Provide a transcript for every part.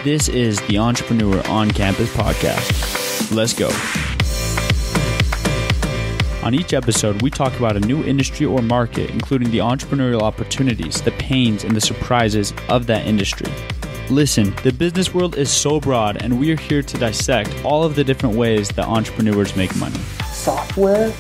This is the Entrepreneur on Campus podcast. Let's go. On each episode, we talk about a new industry or market, including the entrepreneurial opportunities, the pains, and the surprises of that industry. Listen, the business world is so broad, and we are here to dissect all of the different ways that entrepreneurs make money. Software,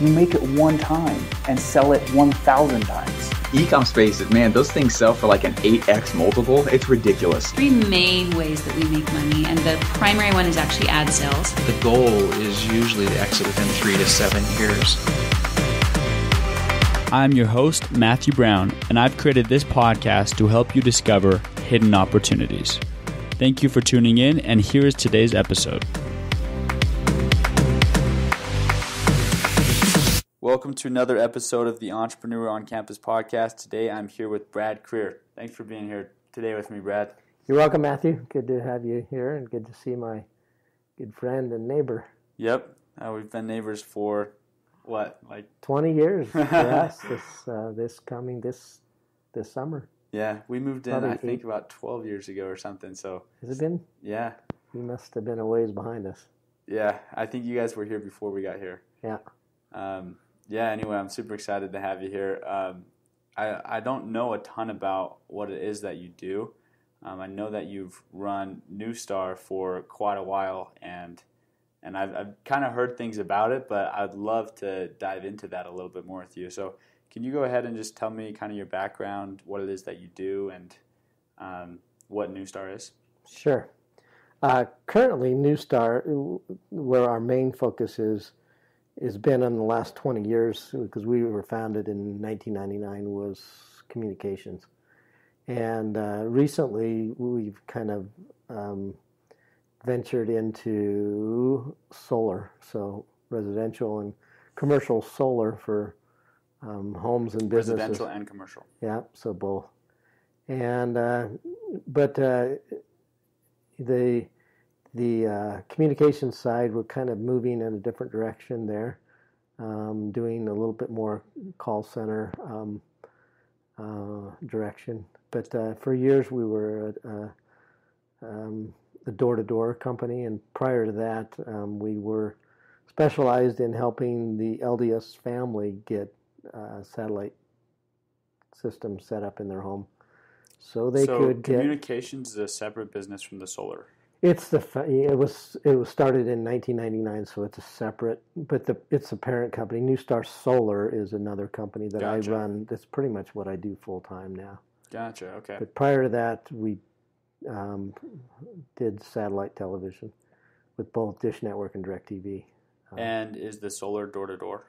you make it one time and sell it 1,000 times. E-com spaces, man, those things sell for like an 8x multiple. It's ridiculous. Three main ways that we make money, and the primary one is actually ad sales. The goal is usually to exit within 3 to 7 years. I'm your host, Matthew Brown, and I've created this podcast to help you discover hidden opportunities. Thank you for tuning in, and here is today's episode. Welcome to another episode of the Entrepreneur on Campus podcast. Today I'm here with Brad Creer. Thanks for being here today with me, Brad. You're welcome, Matthew. Good to have you here and good to see my good friend and neighbor. Yep. We've been neighbors for, what, like 20 years. Yes, this summer. Yeah, we moved in, Probably I think, about 12 years ago or something. So has it been? Yeah. You must have been a ways behind us. Yeah, I think you guys were here before we got here. Yeah. Anyway, I'm super excited to have you here. I don't know a ton about what it is that you do. I know that you've run Newstar for quite a while, and I've kind of heard things about it, but I'd love to dive into that a little bit more with you. So can you go ahead and just tell me kind of your background, what it is that you do, and what Newstar is? Sure. Currently, Newstar, where our main focus is been in the last 20 years, because we were founded in 1999, was communications. And recently we've kind of ventured into solar, so residential and commercial solar for homes and businesses. Residential and commercial. Yeah, so both. And but the communications side, we're kind of moving in a different direction there, doing a little bit more call center direction. But for years we were a door-to-door company, and prior to that we were specialized in helping the LDS family get satellite systems set up in their home, so they could get. Communications is a separate business from the solar. It was started in 1999, so it's a separate, but it's a parent company. Newstar Solar is another company that Gotcha. I run. That's pretty much what I do full time now. Gotcha. Okay. But prior to that, we did satellite television with both Dish Network and DirecTV. And is the solar door to door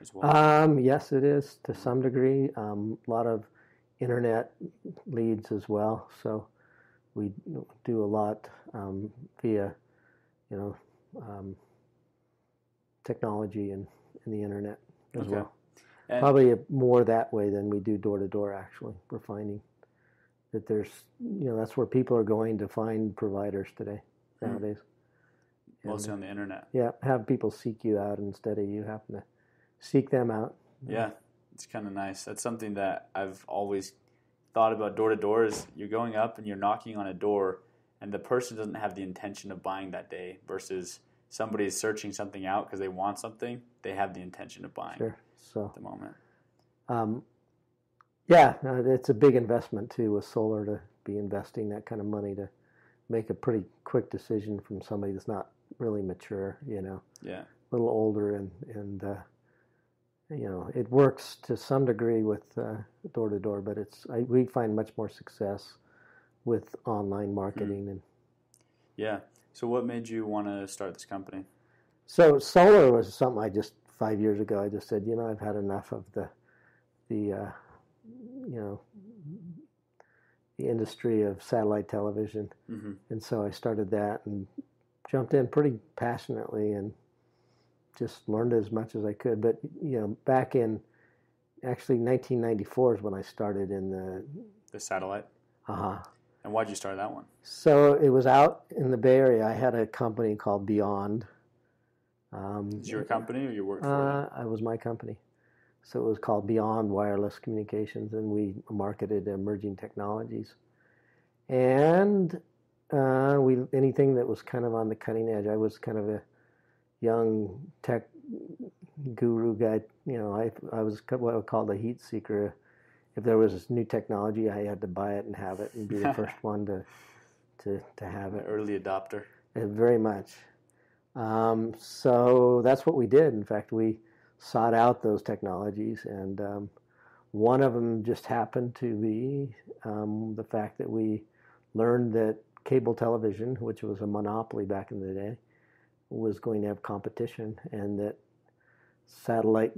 as well? Yes, it is to some degree. A lot of internet leads as well. So we do a lot via, technology and the internet as well. And probably more that way than we do door to door. Actually, we're finding that there's, that's where people are going to find providers today nowadays. Mostly on the internet. Yeah, have people seek you out instead of you having to seek them out. Yeah, it's kind of nice. That's something that I've always thought about door to door is you're going up and you're knocking on a door and the person doesn't have the intention of buying that day versus somebody is searching something out because they want something, they have the intention of buying. Sure. So at the moment. It's a big investment too with solar to be investing that kind of money to make a pretty quick decision from somebody that's not really mature, Yeah. A little older and it works to some degree with door to door, but we find much more success with online marketing and. Yeah. So what made you want to start this company? So solar was something 5 years ago, I just said, I've had enough of the industry of satellite television. Mm-hmm. And so I started that and jumped in pretty passionately and just learned as much as I could. But, back in actually 1994 is when I started in the satellite? Uh-huh. And why'd you start that one? So it was out in the Bay Area. I had a company called Beyond. Is your company or you worked for it? It was my company. So it was called Beyond Wireless Communications, and we marketed emerging technologies. And anything that was kind of on the cutting edge. I was kind of a young tech guru guy. I was what I would call the heat seeker. If there was this new technology, I had to buy it and have it and be the first one to have it. Early adopter. Very much. So that's what we did. In fact, we sought out those technologies, and one of them just happened to be the fact that we learned that cable television, which was a monopoly back in the day, was going to have competition, and that satellite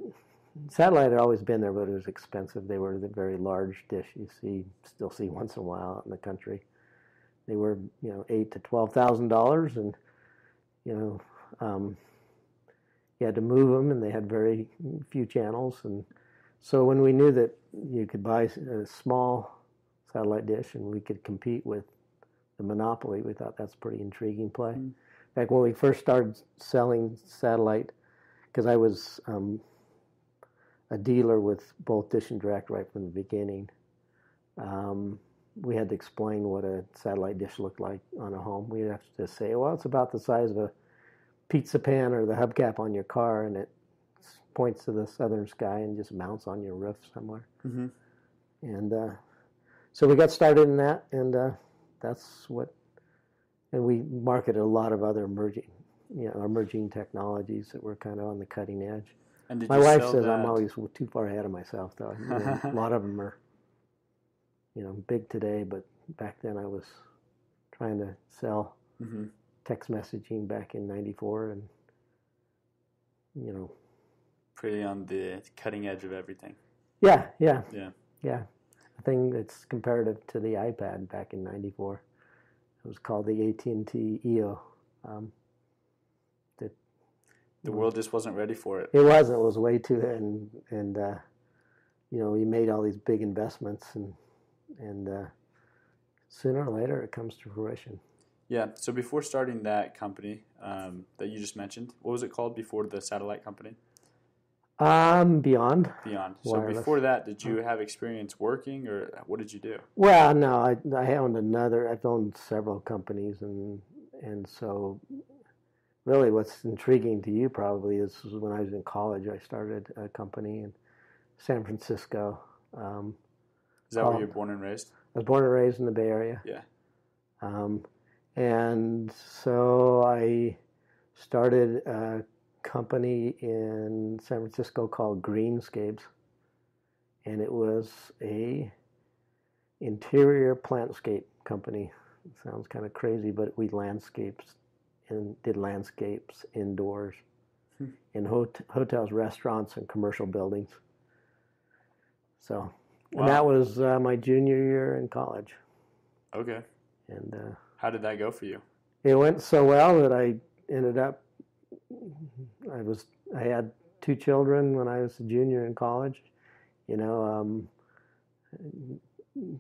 had always been there, but it was expensive. They were the very large dish you still see once in a while out in the country. They were, $8,000 to $12,000, and you had to move them, and they had very few channels. And so when we knew that you could buy a small satellite dish and we could compete with the monopoly, we thought that's a pretty intriguing play. In fact, when we first started selling satellite, because I was a dealer with both Dish and Direct right from the beginning, we had to explain what a satellite dish looked like on a home. We'd have to just say, well, it's about the size of a pizza pan or the hubcap on your car, and it points to the southern sky and just mounts on your roof somewhere. Mm-hmm. And so we got started in that, and and we marketed a lot of other emerging technologies that were kind of on the cutting edge. And my wife says I'm always too far ahead of myself, though. A lot of them are, big today, but back then I was trying to sell text messaging back in '94, and pretty on the cutting edge of everything. Yeah. A thing that's comparative to the iPad back in '94. It was called the AT&T EO. The world just wasn't ready for it. It wasn't. It was way too, and we made all these big investments, and sooner or later it comes to fruition. Yeah. So before starting that company that you just mentioned, what was it called before the satellite company? Beyond. So Wireless. Before that, did you have experience working, or what did you do? Well, no, I've owned several companies, and so really what's intriguing to you probably is when I was in college, I started a company in San Francisco. Is that where you were born and raised? I was born and raised in the Bay Area. Yeah. And so I started a company in San Francisco called Greenscapes, and it was a interior plantscape company. It sounds kind of crazy, but we did landscapes indoors in hotels, restaurants, and commercial buildings. So, and that was my junior year in college. Okay. And how did that go for you? It went so well that I ended up. I had 2 children when I was a junior in college.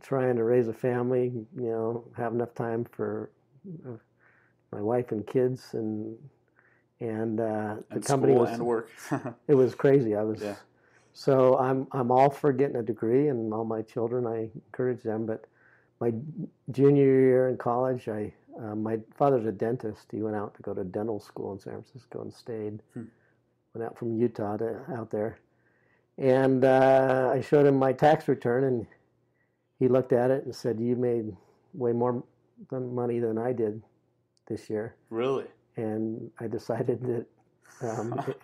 Trying to raise a family. Have enough time for my wife and kids, and the company school was and work. It was crazy. Yeah. So I'm all for getting a degree, and all my children, I encourage them. But my junior year in college, my father's a dentist. He went out to go to dental school in San Francisco and stayed. Went out from Utah out there, and I showed him my tax return, and he looked at it and said, "You made way more money than I did this year." Really? And I decided that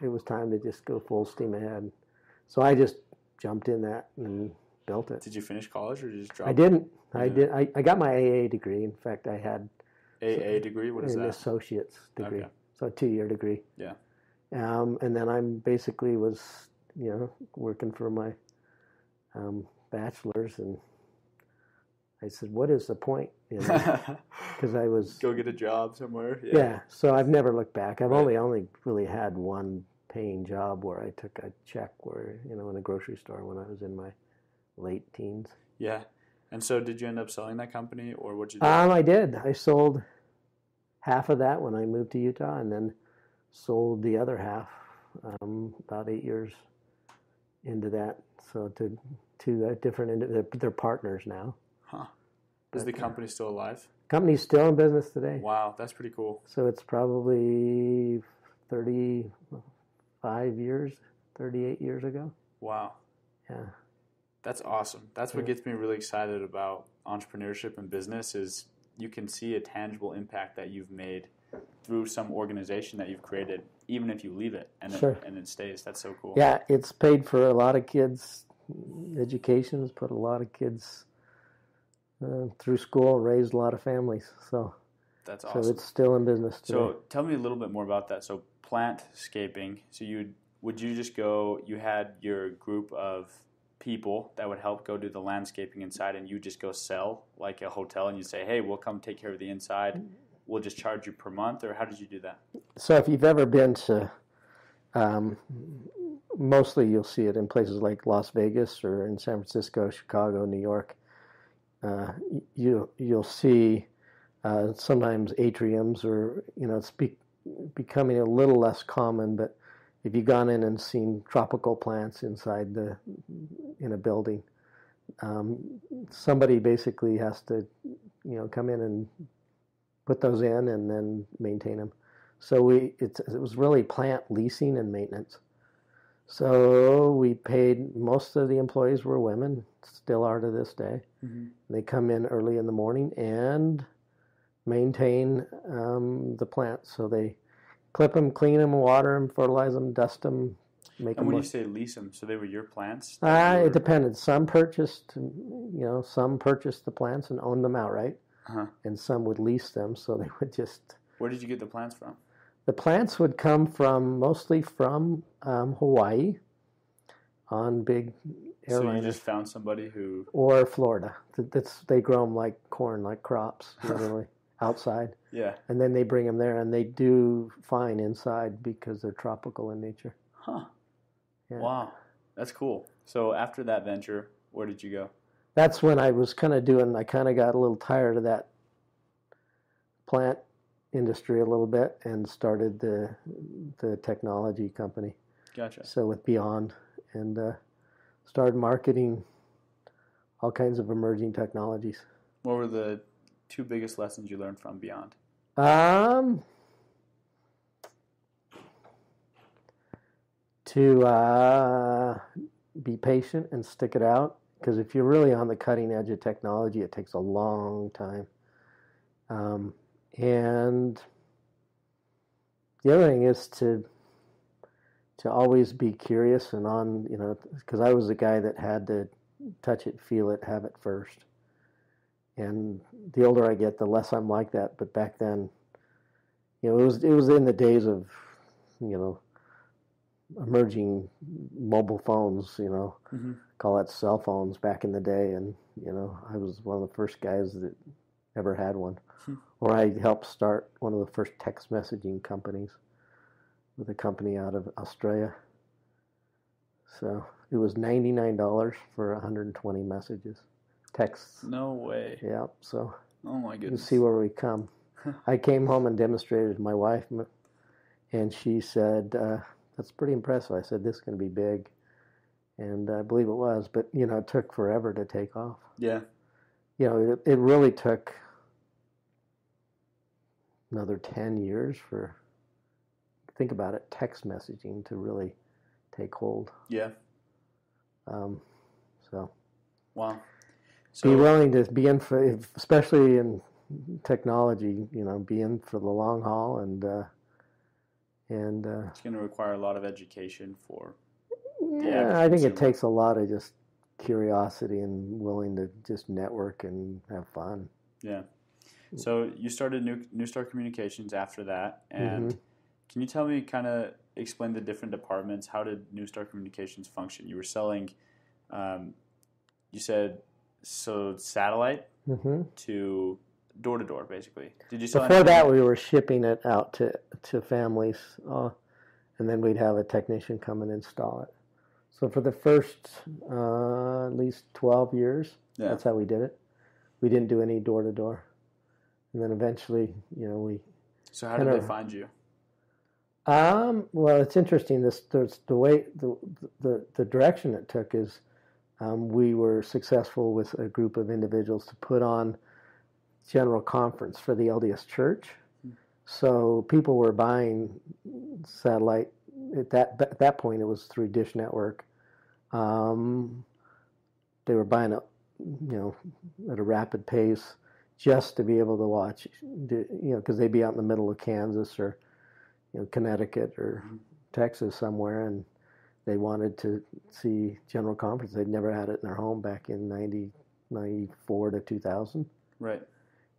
it was time to just go full steam ahead. So I just jumped in that and built it. Did you finish college, or did you just drop? I didn't. I got my AA degree. In fact, I had AA degree. What is that? An associate's degree. Okay. So a 2-year degree. Yeah. And then I'm basically was working for my bachelor's, and I said, "What is the point?" Because I was go get a job somewhere. Yeah. So I've never looked back. I've only really had one paying job where I took a check in a grocery store when I was in my late teens. Yeah. And so did you end up selling that company, or what did you do? I did. I sold half of that when I moved to Utah, and then sold the other half about 8 years into that. So to different, they're partners now. Huh. Is the company still alive? Company's still in business today. Wow, that's pretty cool. So it's probably 35 years, 38 years ago. Wow. Yeah. That's awesome. That's what gets me really excited about entrepreneurship and business is you can see a tangible impact that you've made through some organization that you've created, even if you leave it and it stays. That's so cool. Yeah, it's paid for a lot of kids' educations, put a lot of kids through school, raised a lot of families. So that's awesome. So it's still in business today. So tell me a little bit more about that. So plantscaping. So you had your group of people that would help go do the landscaping inside, and you just go sell like a hotel, and you say, hey, we'll come take care of the inside. We'll just charge you per month, or how did you do that? So if you've ever been to, mostly you'll see it in places like Las Vegas or in San Francisco, Chicago, New York. You'll see sometimes atriums, or it's becoming a little less common. But if you've gone in and seen tropical plants inside in a building, somebody basically has to come in and put those in and then maintain them. So it was really plant leasing and maintenance. So we paid, most of the employees were women, still are to this day. Mm-hmm. They come in early in the morning and maintain the plants. So they clip them, clean them, water them, fertilize them, dust them, make them. And when you say lease them, so they were your plants? It depended. Some purchased the plants and owned them outright. Uh-huh. And some would lease them, so they would just... Where did you get the plants from? The plants would come mostly from Hawaii on big airliners. So you just found somebody who... Or Florida. They grow them like corn, like crops, literally, outside. Yeah. And then they bring them there, and they do fine inside because they're tropical in nature. Huh. Yeah. Wow. That's cool. So after that venture, where did you go? That's when I was I kind of got a little tired of that plant industry a little bit and started the technology company. Gotcha. So with Beyond, and started marketing all kinds of emerging technologies. What were the two biggest lessons you learned from Beyond? To be patient and stick it out. Because if you're really on the cutting edge of technology, it takes a long time. And the other thing is to always be curious and because I was the guy that had to touch it, feel it, have it first. And the older I get, the less I'm like that. But back then, it was in the days of, emerging mobile phones, mm-hmm. Call it cell phones back in the day, and I was one of the first guys that ever had one. Or I helped start one of the first text messaging companies with a company out of Australia. So it was $99 for 120 messages, texts. No way. Yeah. So. Oh my goodness. You see where we come. I came home and demonstrated to my wife, and she said, "That's pretty impressive." I said, "This is going to be big." And I believe it was, but, it took forever to take off. Yeah. It really took another 10 years think about it, text messaging to really take hold. Yeah. So. Wow. So, be willing to be in for, especially in technology, be in for the long haul and it's going to require a lot of education for... Yeah, I think it takes a lot of just curiosity and willing to just network and have fun. Yeah. So you started New Star Communications after that, and mm-hmm. Can you tell me, explain the different departments? How did New Star Communications function? You were selling, you said, satellite mm-hmm. to door-to-door, basically. Did you sell Before that, we were shipping it out to families, and then we'd have a technician come and install it. So for the first at least 12 years, That's how we did it. We didn't do any door-to-door. And then eventually, we... So how did they find you? Well, it's interesting. The way the direction it took is we were successful with a group of individuals to put on general conference for the LDS Church. So people were buying satellite. At that point, it was through Dish Network. They were buying it, at a rapid pace just to be able to watch, because they'd be out in the middle of Kansas or, Connecticut or Texas somewhere, and they wanted to see general conference. They'd never had it in their home back in 94 to 2000. Right.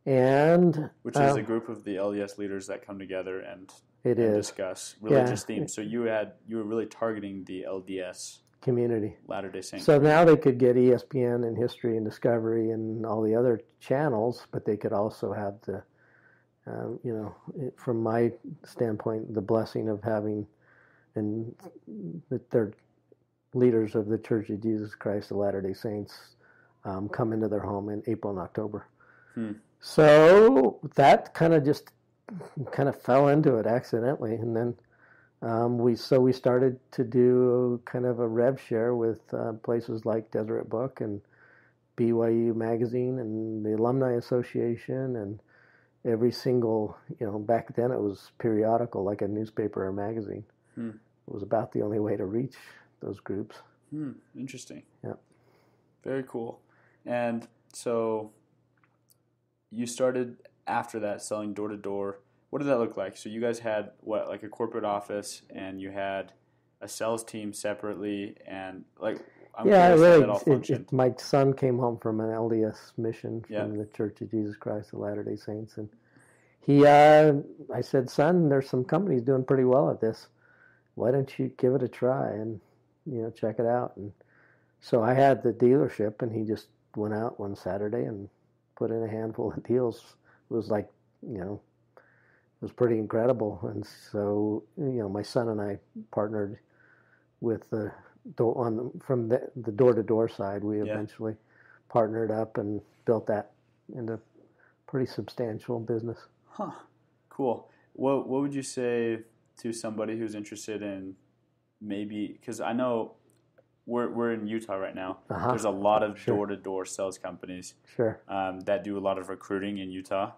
And which is a group of the LDS leaders that come together and discuss religious themes. So you were really targeting the LDS community, Latter-day Saints. So now they could get ESPN and History and Discovery and all the other channels, but they could also have the, from my standpoint, the blessing of having, and they're leaders of the Church of Jesus Christ of Latter-day Saints come into their home in April and October. So that kind of fell into it accidentally, and then we started to do kind of a rev share with places like Deseret Book and BYU Magazine and the Alumni Association, and every single, back then it was periodical, like a newspaper or magazine. It was about the only way to reach those groups. Interesting. Yeah. Very cool. And so you started after that selling door to door. What did that look like? So you guys had like a corporate office, and you had a sales team separately, and like I'm curious how that all functioned. My son came home from an LDS mission from the Church of Jesus Christ of Latter-day Saints, and I said, son, there's some companies doing pretty well at this. Why don't you give it a try and check it out? And so I had the dealership, and he just went out one Saturday and put in a handful of deals. It was like, it was pretty incredible. And so, my son and I partnered with from the door-to-door side. We eventually partnered up and built that into pretty substantial business. Huh. Cool. What would you say to somebody who's interested in maybe, because I know we're in Utah right now. There's a lot of door-to-door sales companies that do a lot of recruiting in Utah,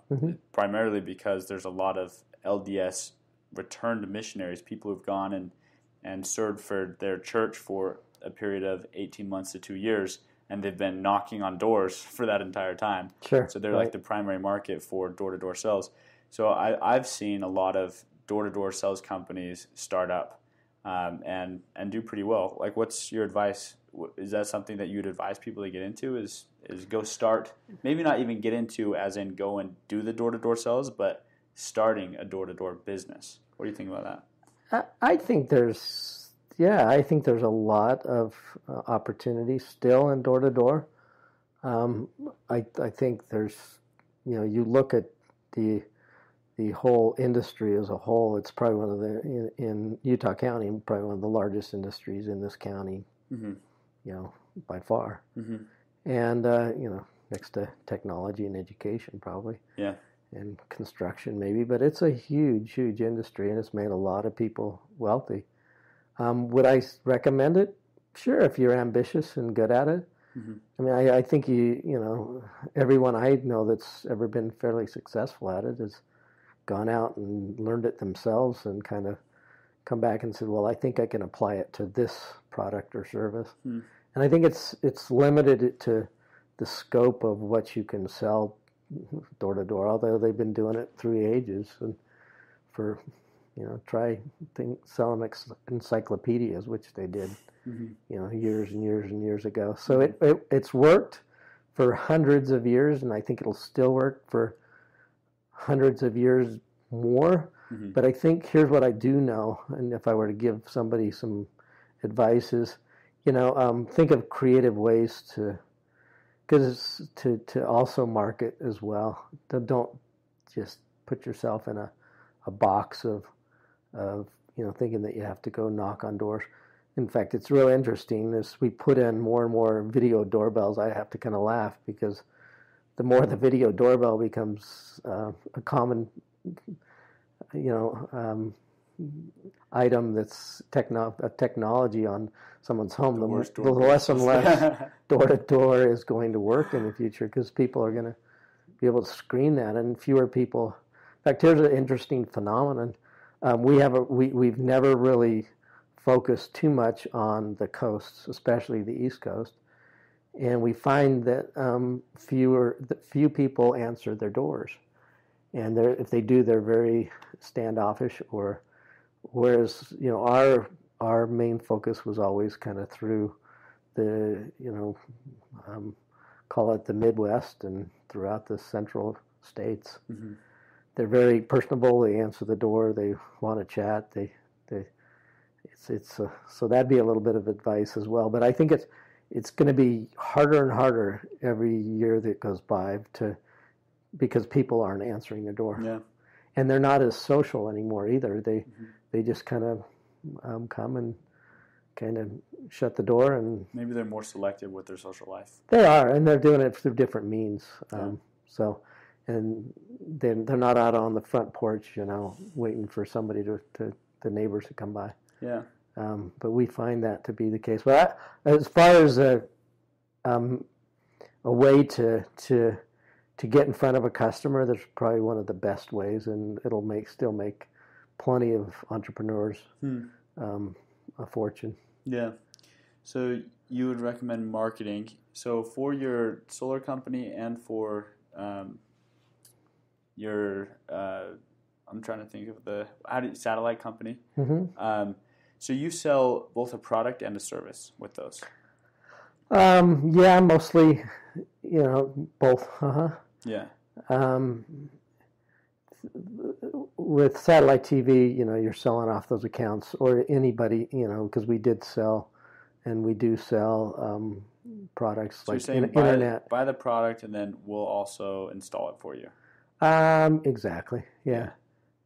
primarily because there's a lot of LDS returned missionaries, people who've gone and served for their church for a period of 18 months to 2 years, and they've been knocking on doors for that entire time. So they're like the primary market for door-to-door sales. So I've seen a lot of door-to-door sales companies start up and do pretty well. Like, what's your advice? Is that something that you'd advise people to get into? Is go start, maybe not even get into as in go and do the door-to-door sales, but starting a door-to-door business. What do you think about that? I think there's a lot of opportunity still in door-to-door. I think there's, you look at the whole industry as a whole, it's probably one of the, in Utah County, probably one of the largest industries in this county, by far. And, next to technology and education probably. Yeah. And construction maybe, but it's a huge, huge industry, and it's made a lot of people wealthy. Would I recommend it? Sure, if you're ambitious and good at it. I mean, I think everyone I know that's ever been fairly successful at it has gone out and learned it themselves and kind of come back and said, well, I think I can apply it to this product or service. And I think it's limited to the scope of what you can sell door to door, although they've been doing it through ages. And for, try selling encyclopedias, which they did, years and years and years ago. So it's worked for hundreds of years, and I think it'll still work for hundreds of years more. But I think here's what I do know, and if I were to give somebody some advice is, think of creative ways to also market as well. Don't just put yourself in a box of thinking that you have to go knock on doors. In fact, it's real interesting as we put in more and more video doorbells. I have to kind of laugh because the more the video doorbell becomes a common, item that's technology on someone's home, the less and less door-to-door is going to work in the future, because people are going to be able to screen that, and fewer people. In fact, here's an interesting phenomenon. We've never really focused too much on the coasts, especially the East Coast, and we find that few people answer their doors, and if they do, they're very standoffish. Whereas our main focus was always kind of through the call it the Midwest and throughout the central states. Mm-hmm. They're very personable. They answer the door. They want to chat. So that'd be a little bit of advice as well. But I think it's going to be harder and harder every year that goes by because people aren't answering the door. Yeah. And they're not as social anymore either. They just kind of come and kind of shut the door, and maybe they're more selective with their social life. They are, and they're doing it through different means. And they're not out on the front porch, waiting for somebody the neighbors to come by. Yeah. But we find that to be the case. But as far as a way to get in front of a customer, that's probably one of the best ways, and it'll still make plenty of entrepreneurs a fortune. Yeah. So you would recommend marketing. So for your solar company and for your I'm trying to think of satellite company. Mm-hmm. So you sell both a product and a service with those. Yeah, mostly, both. Uh-huh. Yeah. With satellite TV, you're selling off those accounts, or anybody, because we did sell, and we do sell products so like you're saying internet. Buy the product, and then we'll also install it for you. Exactly. Yeah.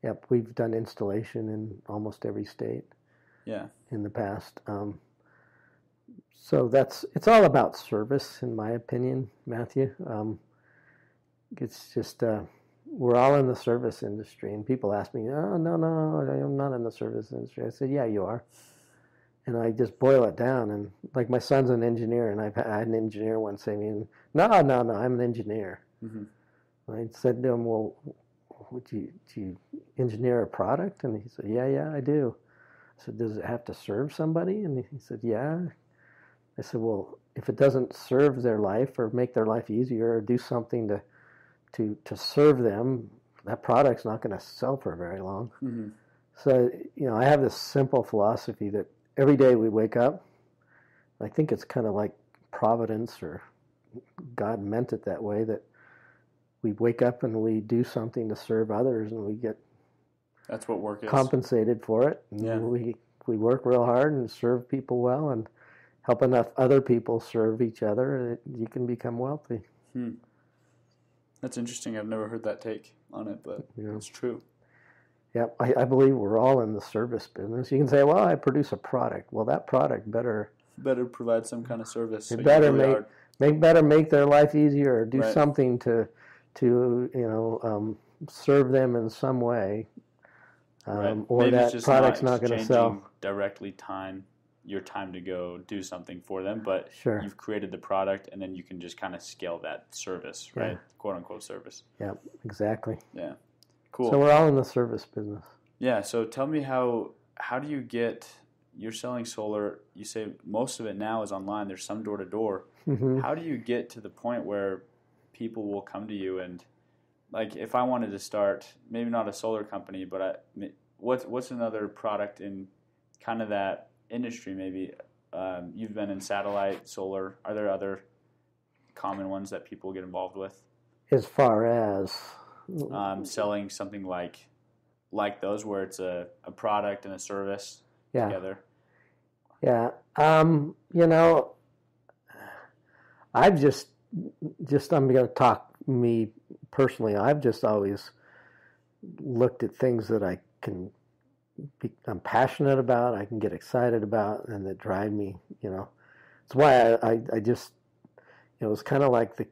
Yep. We've done installation in almost every state. Yeah. In the past. So it's all about service, in my opinion, Matthew. It's just we're all in the service industry, and people ask me, "Oh, no, I'm not in the service industry." I said, "Yeah, you are." And I just boil it down, and like my son's an engineer, and I had an engineer once say to me, "No, I'm an engineer." Mm-hmm. I said to him, "Well, do you engineer a product?" And he said, "Yeah, I do." I said, "Does it have to serve somebody?" And he said, "Yeah." I said, "Well, if it doesn't serve their life or make their life easier or do something to serve them, that product's not going to sell for very long." Mm-hmm. So, I have this simple philosophy that every day we wake up, I think it's kind of like providence or God meant it that way, that we wake up and we do something to serve others, and we get that's what work is. Compensated for it. And yeah. We work real hard and serve people well and help enough other people serve each other, you can become wealthy. That's interesting. I've never heard that take on it, but it's true. Yeah, I believe we're all in the service business. You can say, well, I produce a product. Well, that product better provide some kind of service. It better make their life easier, or do something to serve them in some way. Or maybe that product's not going to sell. Directly your time to go do something for them, but you've created the product, and then you can just kind of scale that service, right? Quote unquote service. Yeah, exactly. Yeah, cool. So we're all in the service business. Yeah. So tell me how do you you're selling solar? You say most of it now is online. There's some door to door. How do you get to the point where people will come to you and, like, if I wanted to start, maybe not a solar company, but what's another product in kind of that industry? Maybe you've been in satellite solar. Are there other common ones that people get involved with? As far as selling something like those, where it's a product and a service together. Yeah. I've just I'm going to talk me personally. I've just always looked at things that I'm passionate about, I can get excited about, and that drive me, It's why I just, it was kind of like the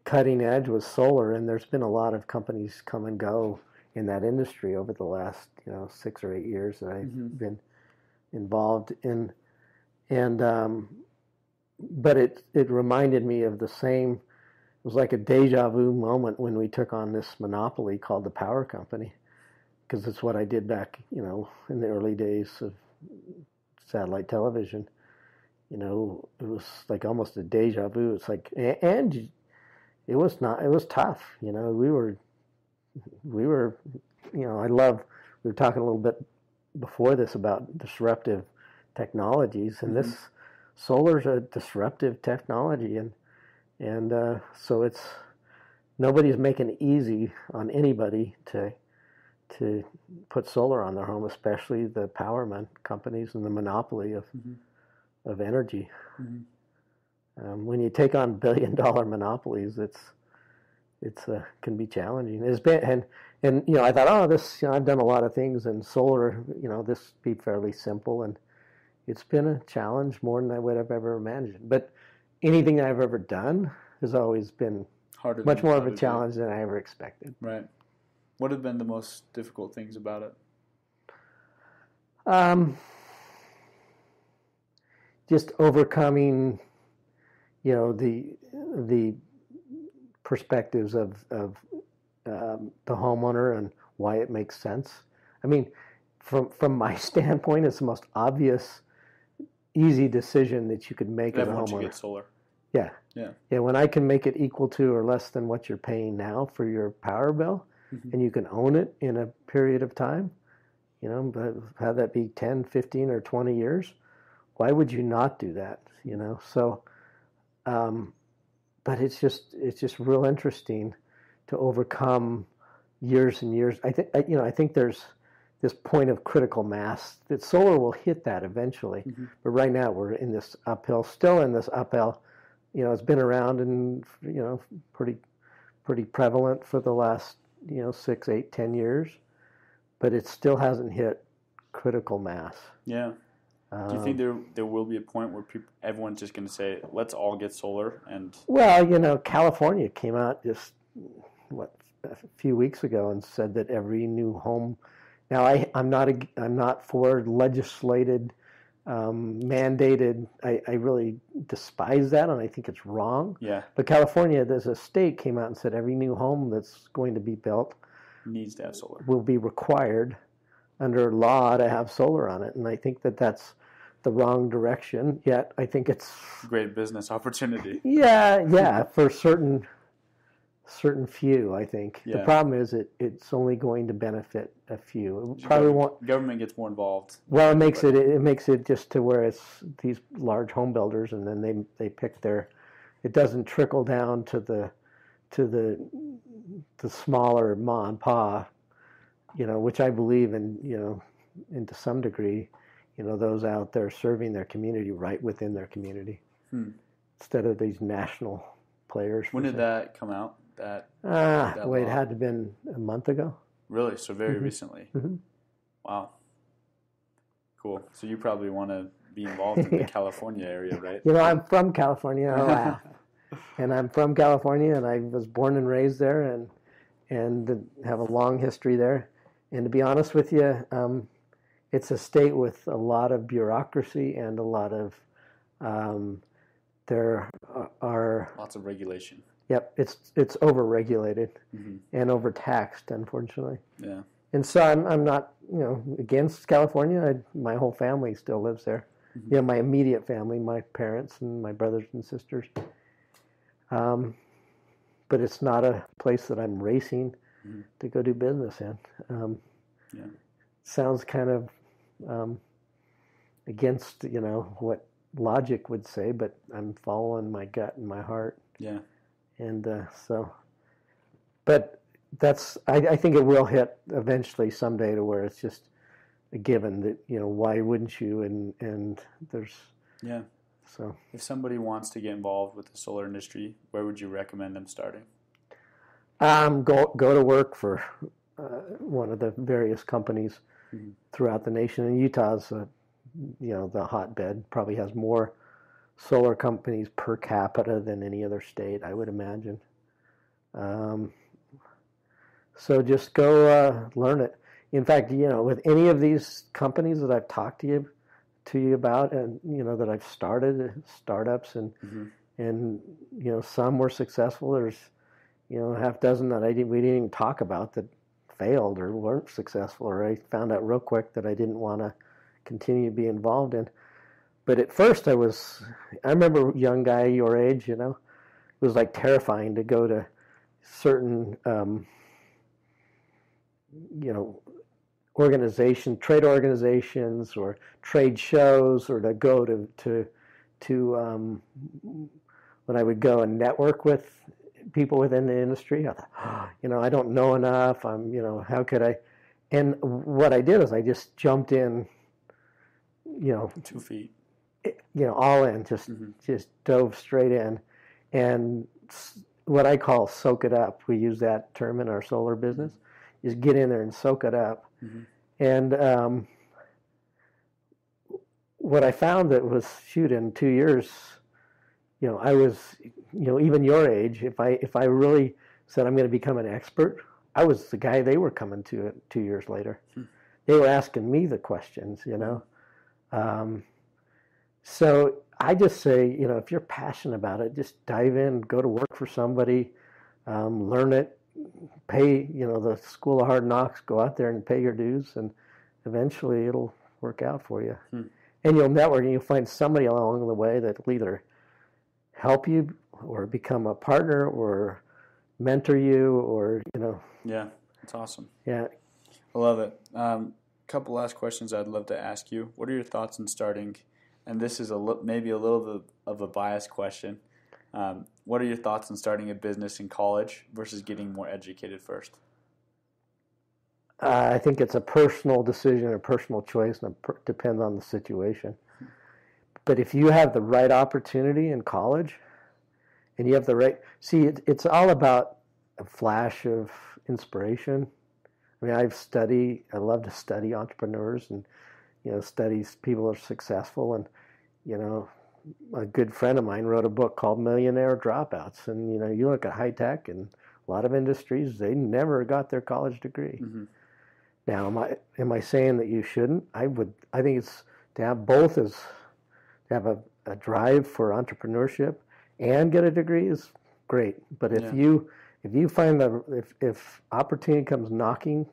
cutting edge was solar, and there's been a lot of companies come and go in that industry over the last, 6 or 8 years that I've been involved in. And, but it reminded me of the same was like a deja vu moment when we took on this monopoly called the power company, because it's what I did back, in the early days of satellite television. It was like almost a deja vu. It's like, and it was tough. We were, we were talking a little bit before this about disruptive technologies, and this solar's a disruptive technology, and so it's nobody's making it easy on anybody to put solar on their home, especially the power companies and the monopoly of energy. When you take on billion-dollar monopolies, it's can be challenging. It's been and I thought, this I've done a lot of things, and solar, this be fairly simple, and it's been a challenge more than I would have ever imagined. But anything I've ever done has always been much more of a challenge than I ever expected. Right. What have been the most difficult things about it? Just overcoming, the perspectives of the homeowner and why it makes sense. I mean, from my standpoint, it's the most obvious, easy decision that you could make as a homeowner. Once you get solar. Yeah. When I can make it equal to or less than what you're paying now for your power bill, and you can own it in a period of time, but have that be 10, 15, or 20 years, why would you not do that? So, but it's just real interesting to overcome years and years. I think there's this point of critical mass that solar will hit that eventually. But right now we're in this uphill, still in this uphill. It's been around and pretty prevalent for the last 6, 8, 10 years, but it still hasn't hit critical mass. Yeah. Do you think there will be a point where everyone's just going to say, let's all get solar? And well, California came out just a few weeks ago and said that every new home. Now I'm not for legislated, mandated. I really despise that, and I think it's wrong. Yeah. But California, there's a state came out and said every new home that's going to be built needs to have solar. Will be required under law to have solar on it, and I think that's the wrong direction. Yet I think it's great business opportunity. Yeah, for certain few, I think. Yeah. The problem is it's only going to benefit a few. It probably won't. Government gets more involved. Well, it makes it just to where it's these large home builders, and then they pick their. It doesn't trickle down to the smaller ma and pa, which I believe in, to some degree, those out there serving their community right within their community, instead of these national players. When did that come out? It had to have been a month ago. Really? So very recently. Wow. Cool. So you probably want to be involved in the California area, right? I'm from California. And I'm from California, and I was born and raised there, and have a long history there. And to be honest with you, it's a state with a lot of bureaucracy and a lot of there are lots of regulation. Yep, it's overregulated and overtaxed, unfortunately. Yeah. And so I'm not against California. My whole family still lives there. My immediate family, my parents and my brothers and sisters. But it's not a place that I'm racing to go do business in. Sounds kind of against what logic would say, but I'm following my gut and my heart. Yeah. And but I think it will hit eventually someday to where it's just a given that why wouldn't you? And there's So if somebody wants to get involved with the solar industry, where would you recommend them starting? Go to work for one of the various companies throughout the nation. And Utah's the hotbed, probably has more solar companies per capita than any other state, I would imagine. So just go learn it. In fact, with any of these companies that I've talked to you about, and that I've started startups, and and some were successful. There's a half dozen that we didn't even talk about that failed or weren't successful, or I found out real quick that I didn't want to continue to be involved in. But at first I remember a young guy your age, it was like terrifying to go to certain, trade organizations or trade shows, or to go to when I would go and network with people within the industry. I thought, I don't know enough. How could I? And what I did is I just jumped in, 2 feet. All in, just dove straight in, and what I call soak it up. We use that term in our solar business. Is get in there and soak it up. And what I found that was, in 2 years, I was, even your age. If I really said I'm going to become an expert, I was the guy they were coming to 2 years later. They were asking me the questions, So I just say, if you're passionate about it, just dive in, go to work for somebody, learn it, pay, the school of hard knocks, go out there and pay your dues, and eventually it'll work out for you. And you'll network, and you'll find somebody along the way that will either help you or become a partner or mentor you, or, Yeah, that's awesome. Yeah. I love it. Couple last questions I'd love to ask you. What are your thoughts on starting, and this is maybe a little bit of a biased question, what are your thoughts on starting a business in college versus getting more educated first? I think it's a personal decision, a personal choice, and it depends on the situation. But if you have the right opportunity in college, and you have the right... See, it's all about a flash of inspiration. I mean, I love to study entrepreneurs and, study people who are successful. And, a good friend of mine wrote a book called Millionaire Dropouts. And, you look at high tech and a lot of industries, they never got their college degree. Now, am I saying that you shouldn't? I think it's to have both, is to have a drive for entrepreneurship and get a degree is great. But if you find that if opportunity comes knocking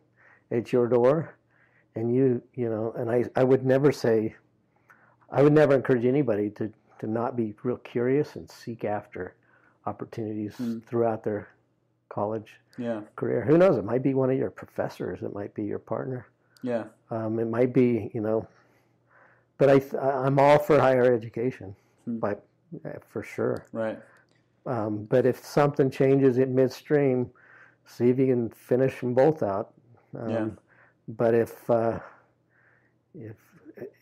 at your door, and and I would never encourage anybody to not be real curious and seek after opportunities throughout their college career. Who knows? It might be one of your professors. It might be your partner. Yeah. It might be, but I'm all for higher education, for sure. Right. But if something changes in midstream, see if you can finish them both out. But if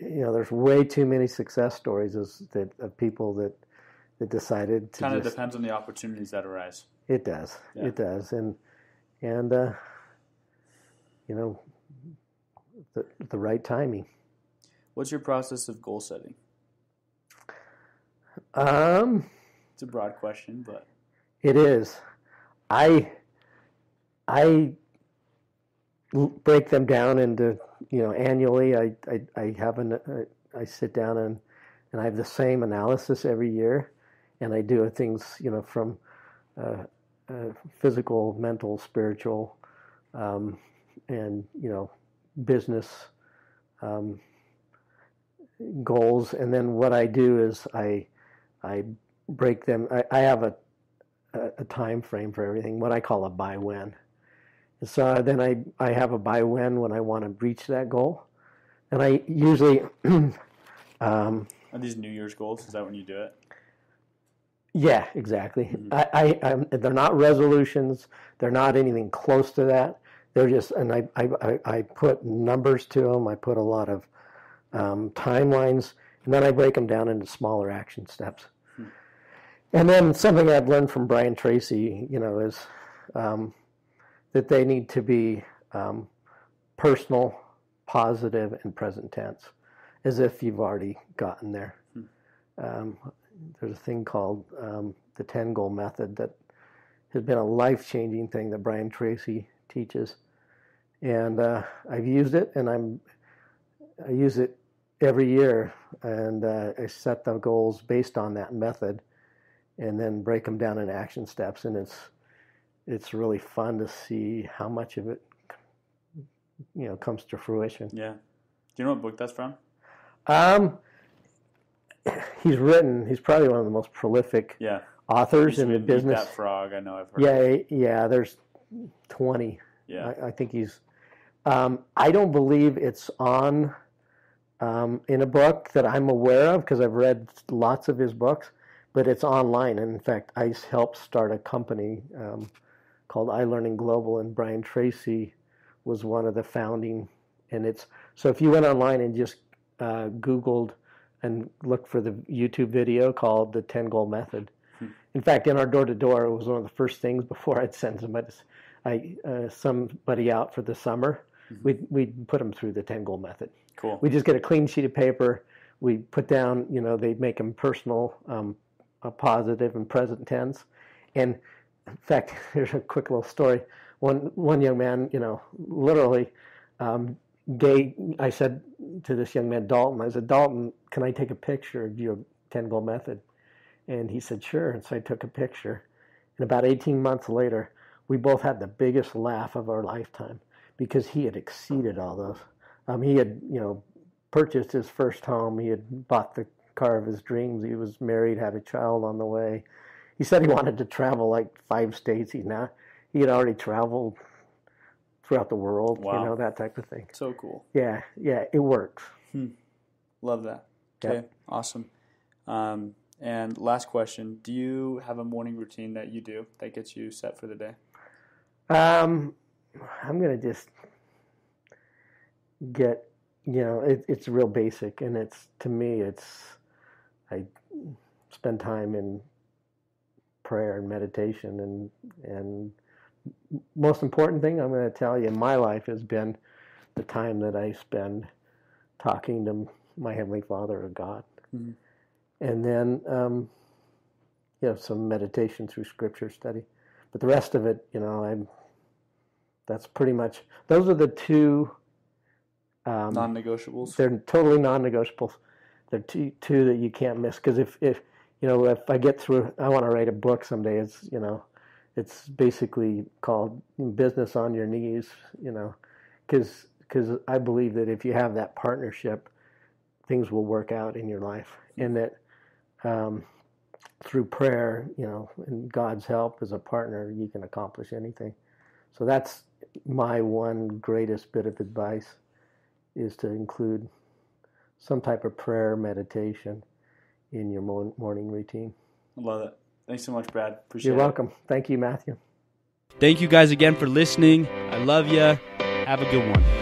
there's way too many success stories of people that decided to kind of depends on the opportunities that arise. It does. Yeah. It does. And the right timing. What's your process of goal setting? It's a broad question, but it is. I break them down into, annually. I sit down and I have the same analysis every year, and I do things, from physical, mental, spiritual, and business goals. And then what I do is I break them. I have a time frame for everything, what I call a buy when. And so then I have a buy when I want to reach that goal. And I usually... Are these New Year's goals? Is that when you do it? Yeah, exactly. Mm-hmm. They're not resolutions. They're not anything close to that. They're just, and I put numbers to them. I put a lot of timelines, and then I break them down into smaller action steps. And then something I've learned from Brian Tracy, is that they need to be personal, positive, and present tense, as if you've already gotten there. There's a thing called the 10-goal method that has been a life-changing thing that Brian Tracy teaches. And I've used it, and I use it every year, and I set the goals based on that method. and then break them down into action steps. And it's really fun to see how much of it, comes to fruition. Yeah. Do you know what book that's from? He's probably one of the most prolific authors in the business. Eat That Frog, I know I've heard. Yeah, there's 20. Yeah. I think he's, I don't believe it's on in a book that I'm aware of, because I've read lots of his books, but it's online. And in fact, I helped start a company called iLearning Global, and Brian Tracy was one of the founding. And so if you went online and just Googled and looked for the YouTube video called The 10 Goal Method. In fact, in our door-to-door, it was one of the first things before I'd send somebody out for the summer. We'd put them through the 10 Goal Method. Cool. We just get a clean sheet of paper. We put down, they make them personal, positive, and present tense. And in fact, here's a quick little story. One young man, literally, I said to this young man, Dalton, can I take a picture of your 10 Goal Method? And he said, sure. And so I took a picture. And about 18 months later, we both had the biggest laugh of our lifetime, because he had exceeded all those. He had, purchased his first home. He had bought the car of his dreams. He was married, had a child on the way. He said he wanted to travel like 5 states. He had already traveled throughout the world, wow. That type of thing. So cool. Yeah, it works. Love that. Okay, Yep. Awesome. And last question, do you have a morning routine that you do that gets you set for the day? I'm going to just get, it's real basic, and to me, I spend time in prayer and meditation, and most important thing I'm going to tell you in my life has been the time that I spend talking to my Heavenly Father or God. Mm-hmm. And then, some meditation through scripture study. But the rest of it, that's pretty much, those are the two non-negotiables. They're totally non-negotiables. They're two that you can't miss. Because if I get through, I want to write a book someday. It's basically called Business on Your Knees. Because I believe that if you have that partnership, things will work out in your life, and that through prayer, and God's help as a partner, you can accomplish anything. So that's my one greatest bit of advice, is to include some type of prayer meditation in your morning routine. I love it. Thanks so much, Brad. Appreciate it. You're welcome. Thank you, Matthew. Thank you guys again for listening. I love you. Have a good one.